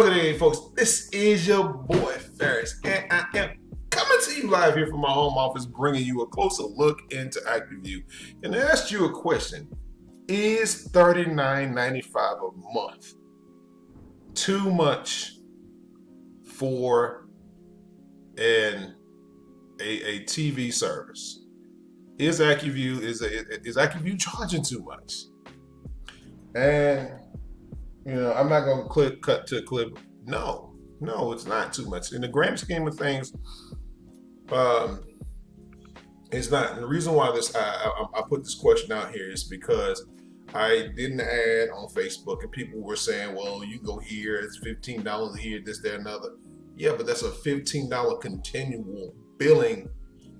Well, good day, folks. This is your boy Ferris, and I am coming to you live here from my home office, bringing you a closer look into Accuview. And I asked you a question: is $39.95 a month too much for an a TV service? Is Accuview charging too much? And I'm not going to cut to a clip. No, it's not too much. In the grand scheme of things, um, it's not. And the reason why I put this question out here is because I did an ad on Facebook and people were saying, well, you go here, it's $15 here, this, that, another. Yeah, but that's a $15 continual billing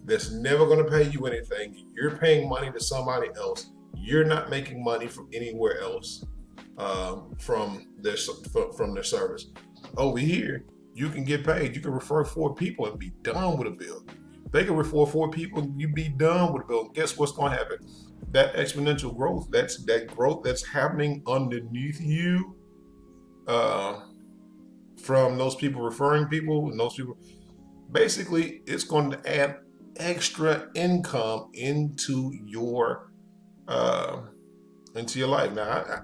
that's never going to pay you anything. You're paying money to somebody else. You're not making money from anywhere else. From their service. Over here, you can get paid. You can refer 4 people and be done with a bill. They can refer 4 people and you be done with a bill. And guess what's going to happen? That exponential growth, that growth that's happening underneath you, from those people referring people and those people, basically, it's going to add extra income into your life. Now,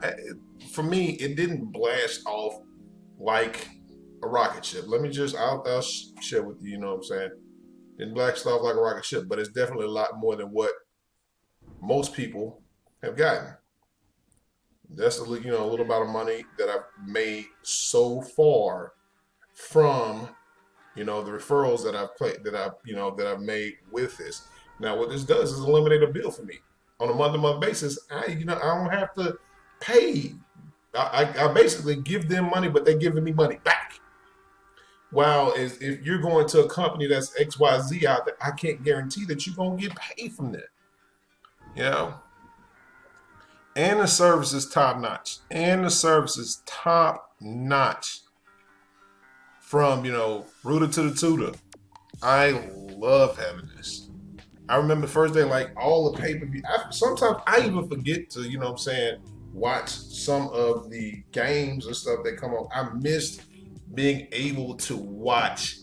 for me, it didn't blast off like a rocket ship. I'll share with you, you know what I'm saying? Didn't blast off like a rocket ship, but it's definitely a lot more than what most people have gotten. That's a little amount of money that I've made so far from the referrals that I've made with this. Now, what this does is eliminate a bill for me on a month-to-month basis. I don't have to pay. I basically give them money, but they're giving me money back. While if you're going to a company that's XYZ out there, I can't guarantee that you're going to get paid from that. And the service is top notch. From, rooter to the tutor. I love having this. I remember the first day, like all the pay-per-view. Sometimes I even forget to, watch some of the games and stuff that come on. I missed being able to watch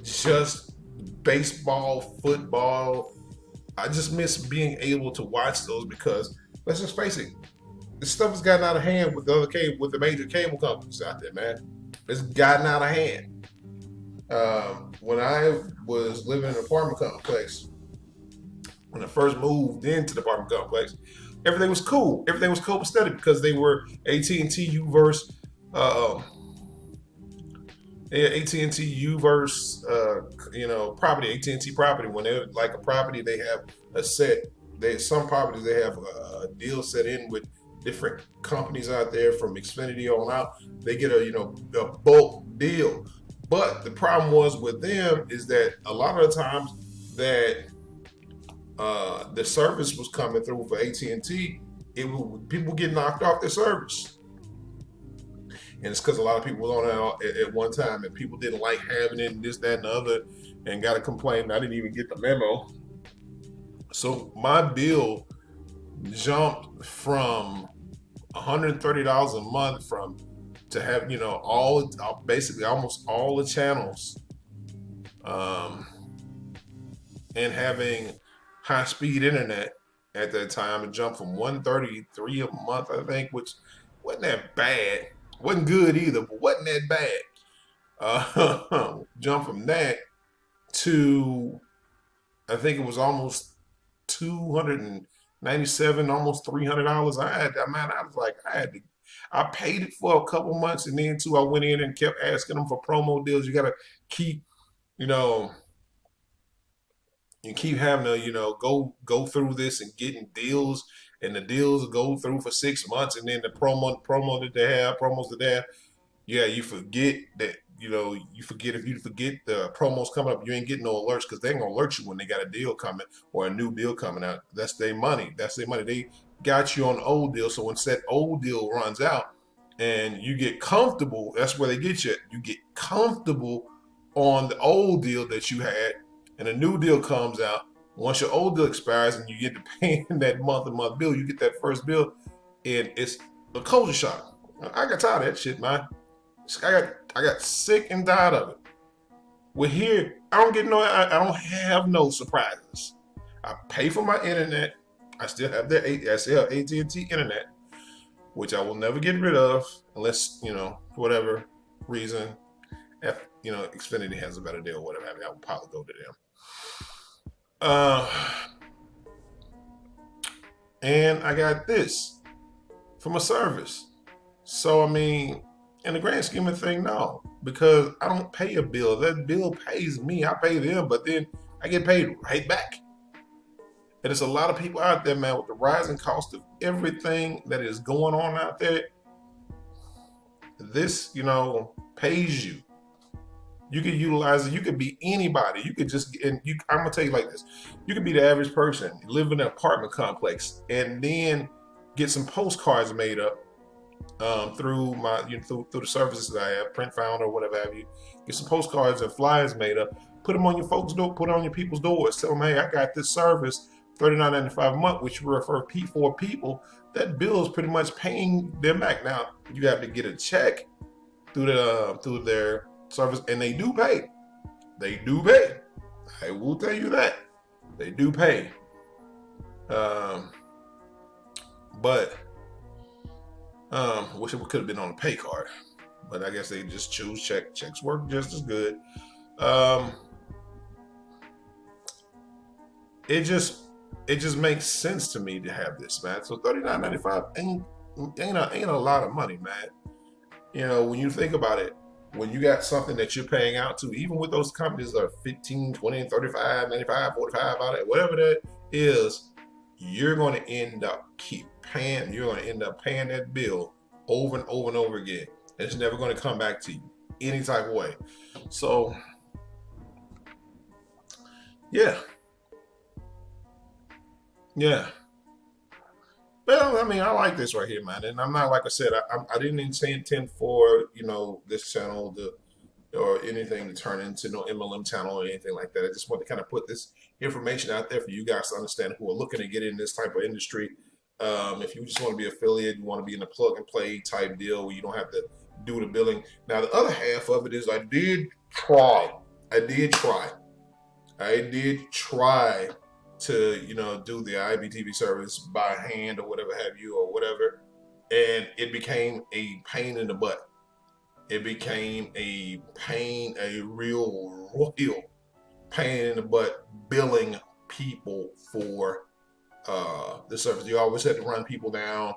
just baseball, football. I just miss being able to watch those because let's just face it, this stuff has gotten out of hand with the major cable companies out there, man. It's gotten out of hand. When I was living in an apartment complex, when I first moved into the apartment complex, everything was cool. Everything was copacetic because they were AT&T Uverse, property, AT&T property. When they're like a property, they have a set. Some properties they have a deal set in with different companies out there from Xfinity on out. They get a bulk deal. But the problem was with them is that a lot of the times that the service was coming through for AT&T, people get knocked off their service. And it's because a lot of people was on it at one time and people didn't like having it and this, that, and the other and got a complaint. I didn't even get the memo. So my bill jumped from $130 a month to have, basically almost all the channels, and having high-speed internet at that time. It jumped from $133 a month, I think, which wasn't that bad. Wasn't good either, but wasn't that bad. Jumped from that to, I think it was almost $297, almost $300. I paid it for a couple months, and then too, I went in and kept asking them for promo deals. You gotta keep, you keep having to, go through this and getting deals, and the deals go through for 6 months, and then the promos that they have, yeah, you forget that, if you forget the promos coming up, you ain't getting no alerts because they ain't gonna alert you when they got a deal coming or a new deal coming out. That's their money. They got you on the old deal. So once that old deal runs out and you get comfortable, that's where they get you. You get comfortable on the old deal that you had, and a new deal comes out. Once your old deal expires and you get to paying that month-to-month bill, you get that first bill, and it's a culture shock. I got tired of that shit, man. I got sick and tired of it. We're here. I don't have no surprises. I pay for my internet. I still have AT&T internet, which I will never get rid of unless, for whatever reason, if, Xfinity has a better deal or whatever, I will probably go to them. And I got this from a service. So, I mean, in the grand scheme of things, no, because I don't pay a bill. That bill pays me. I pay them, but then I get paid right back. And there's a lot of people out there, man, with the rising cost of everything that is going on out there. This, pays you. You can utilize it. You could be anybody. You could just, I'm gonna tell you like this: you could be the average person, live in an apartment complex, and then get some postcards made up through my, through the services that I have, print found or whatever have you. Get some postcards and flyers made up. Put them on your folks' door. Put it on your people's doors. Tell them, hey, I got this service, $39.95 a month, which you refer for people. That bill is pretty much paying them back. Now you have to get a check through their service, and they do pay. They do pay. I will tell you that they do pay. But wish it could have been on a pay card, but I guess they just choose check. Checks work just as good. It just makes sense to me to have this, man. So $39.95 ain't a lot of money, man. When you think about it, when you got something that you're paying out to, even with those companies that are 15, 20, 35, 95, 45 out of whatever that is, you're going to end up paying that bill over and over and over again. And it's never going to come back to you any type of way. So, yeah. Well, I mean, I like this right here, man. And I'm not, like I said, I didn't intend for, this channel or anything to turn into no MLM channel or anything like that. I just want to kind of put this information out there for you guys to understand who are looking to get in this type of industry. If you just want to be affiliate, you want to be in a plug and play type deal where you don't have to do the billing. Now, the other half of it is I did try to, do the IPTV service by hand or whatever have you or whatever. And it became a pain in the butt. It became a real pain in the butt billing people for the service. You always had to run people down,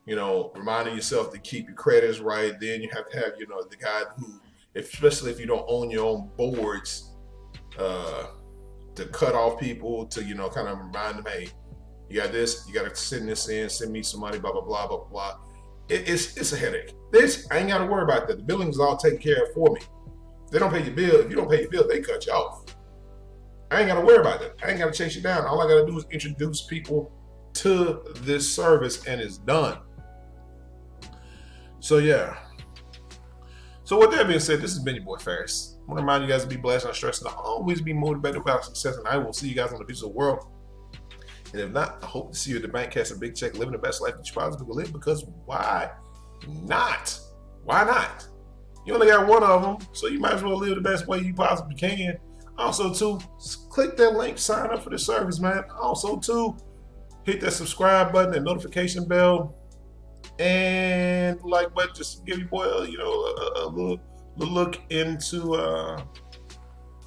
reminding yourself to keep your credits right. Then you have to have, the guy who, especially if you don't own your own boards, to cut off people, to, kind of remind them, hey, you got this, you got to send this in, send me some money, blah, blah, blah, blah, blah. It's a headache. I ain't got to worry about that. The billing is all taken care of for me. If they don't pay your bill, if you don't pay your bill, they cut you off. I ain't got to worry about that. I ain't got to chase you down. All I got to do is introduce people to this service, and it's done. So, yeah. So, with that being said, this has been your boy Ferris. I want to remind you guys to be blessed, not stressed, and always be motivated about success. And I will see you guys on the piece of the world. And if not, I hope to see you at the bank, catching a big check, living the best life that you possibly can live. Because why not? Why not? You only got one of them, so you might as well live the best way you possibly can. Also, too, click that link, sign up for the service, man. Also, too, hit that subscribe button and notification bell, and like button. Just give your boy, a little look into,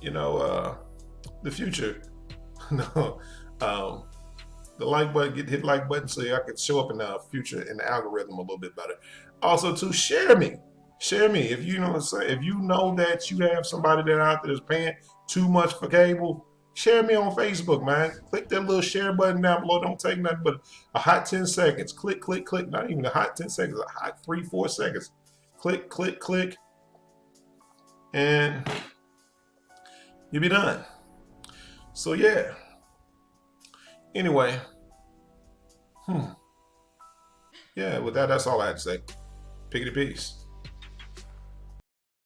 the future. No, the like button, hit the like button so I can show up in the future in the algorithm a little bit better. Also, too, share me. If you know what I'm saying. If you know that you have somebody that out there is paying too much for cable, share me on Facebook, man. Click that little share button down below. Don't take nothing but a hot 10 seconds. Click, click, click. Not even a hot 10 seconds, a hot 3-4 seconds. Click, click, click. And you'll be done. So, yeah. Anyway. Yeah, with that, that's all I had to say. Pickety peace.